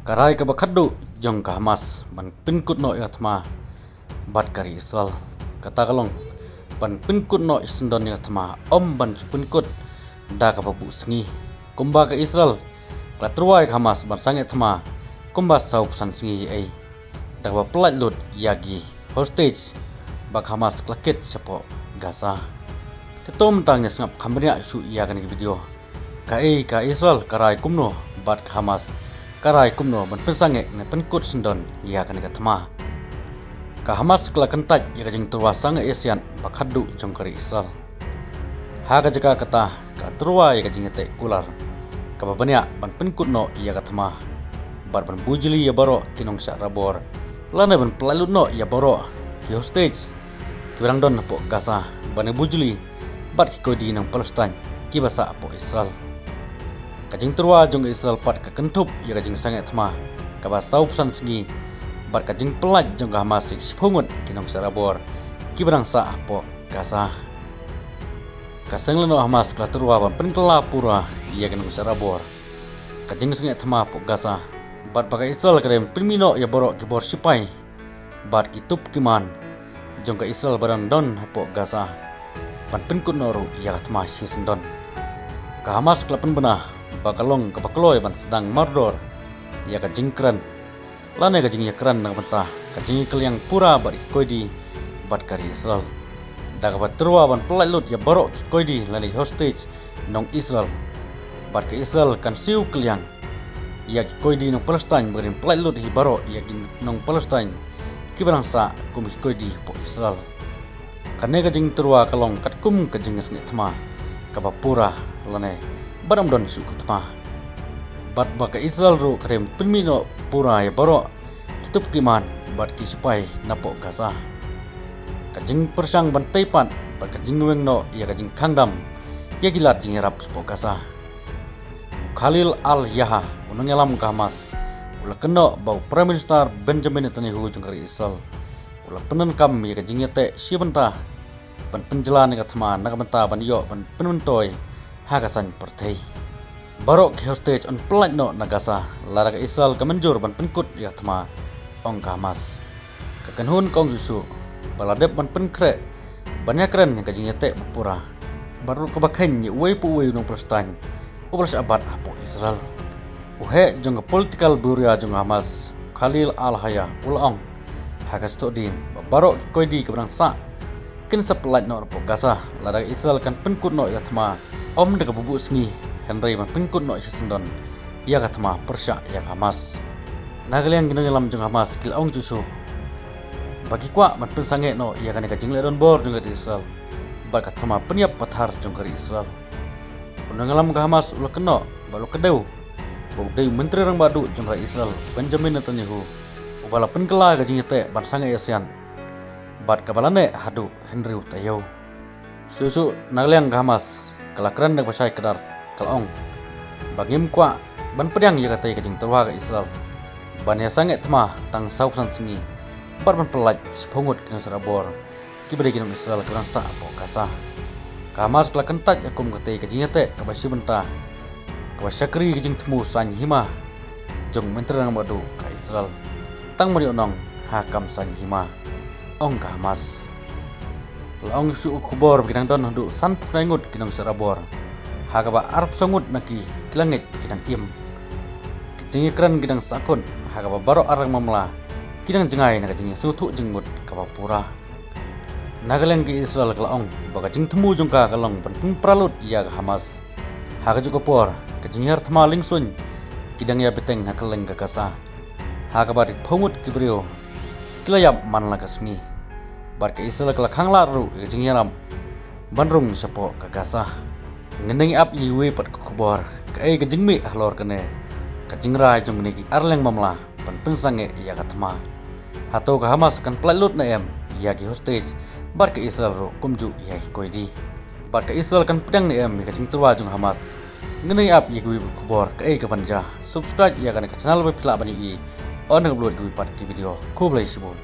Karai ka bakaddu jong ka Hamas ban pinkut no yatma bat kari Israel kata kalong ban pinkut no isendon yatma ban pinkut da ka babu sengi kumba ka Israel la truai ka Hamas ban sange tma kumba sau san sengi ai da ba pelat lut yagi hostage bak Hamas klaket sapo Gaza tetom tangnya sngap khamria su ya kan video ka Israel karai kumno bat ka Hamas karai kumno ban pensange ne penkut sendon ya kan tma ka Hamas kala kentaj ya kajing turwa sange Asian bakhaddu jong kari Israel ha ka jaka kata ka turwa ya kajing te kular ka babanya ban penkut no ya tma bar ban bujili ya baro tinong sa rabor lana ban pelalut no ya baro ki hostage ki barang don po Gaza ban bujili bat ki kodi nang Palestine ki basa po Israel kajing turwa jong Israel pat ka kentup ya kajing sange tma ka ba sau pesan segi bar kajing pelat jong Hamas sipungut kinong sarabor ki barang sa po Gaza kaseng leno Hamas kala turwa ban penkela pura ya kinong sarabor kajing sange tma po Gaza bat pakai Israel kadem primino ya borok ki bor sipai bat ki tup kiman jong ka Israel barang don po Gaza ban penkut noru ya tma sisendon ka Hamas kala penbenah bakalong kapakloy ban sedang mardor ya kajing kran lane kajing ya kran nang mentah kajing keliang pura bari koidi bat kari Israel daga bat terwa ban pelat ya barok ki koidi lane hostage nong Israel bat ke Israel kan siu keliang ya ki koidi nong Palestine berin pelat hi barok ya ki nong Palestine ki barang sa kum ki koidi po Israel kane kajing terwa kalong katkum kajing ngesnge tma kapapura lane baram don su kutma bat baka Israel ru kadem pinmino pura ya baro kitup kiman bat ki supai napo Gaza kajing persang ban taipan bat kajing weng no ya kajing kangdam ya gilat jing rap po Gaza Khalil al Yaha unang yalam ka Hamas ula keno bau Prime Minister Benjamin Netanyahu jong kari Israel ula penen kam ya kajing yate sibenta ban penjelan ka thma nagamenta ban yo ban penuntoy hagasan pertei barok ki hostage on pelat no na Gaza lara ka Israel ka menjur ban penkut ya thma ong ka Hamas ka kanhun kong yusu baladep ban penkre banyak keren yang kajing yate pura baru ka bakhen ye wei pu wei nong Palestine ubras abad apo Israel uhe jong ka political bureau jong Hamas Khalil al Haya ulong hagas to din barok ki koidi ka brang sa kin sepelat no po Gaza lara Israel kan penkut no ya thma om de bubu sengi Henry ban penkut no sendon ya katma persya ya Hamas nagaliang ginong lam jong Hamas kil ong jusu bagi kwa man pensange no ya kan ka jingle don bor jong Israel ba katma penyap pathar jong kari Israel unang lam ka Hamas ula keno balu kedeu bau dei menteri rang badu jong kari Israel Benjamin Netanyahu ubala penkela ka jingete ban sange Asian bat kabalane hadu Henry tayo susu nagaliang ka Hamas kalakran dak pasai kedar kalong bagim kwa ban pedang ya katai kajing terwa ka Israel ban ya sange tma tang sausan sengi bar ban pelat sepungut kena sarabor ki bade kinong Israel kurang sa po Gaza ka Hamas kala kentat yakum katai kajing yate ka basi benta ka basakri kajing temu san hima jong menteri nang badu ka Israel tang mari onong hakam san hima ong ka Hamas laong su kubor bidang don handu san punangut kinong sarabor hagaba arab sangut naki kilangit kidang im kijingi kran kidang sakun hagaba baro arang mamla kidang jengai na kijingi sutu jengut kapapura nagaleng ki Israel kalaong baga jing temu jongka kalong ban pralut ya Hamas haga juga por kijingi har thma lingsun kidang ya beteng hakaleng ka Gaza hagaba dik phongut kibrio kilayap manla kasngi bar ka Israel kala khangla ru jing yaram banrung sapo ka Gaza ngendeng ap iwe pat kubor ka ka jingmi halor kene ka jingrai jong ne ki arleng mamla pan pensange ya katma hato ka Hamas kan plalut na em ya ki hostage bar ka Israel ru kumju ya ki koidi bar ka Israel kan pedang ne em ka jing turwa jong Hamas ngendeng ap iwe kubor ka ka banja subscribe ya kan ka channel we phila bani i on upload ki pat ki video kublai sibun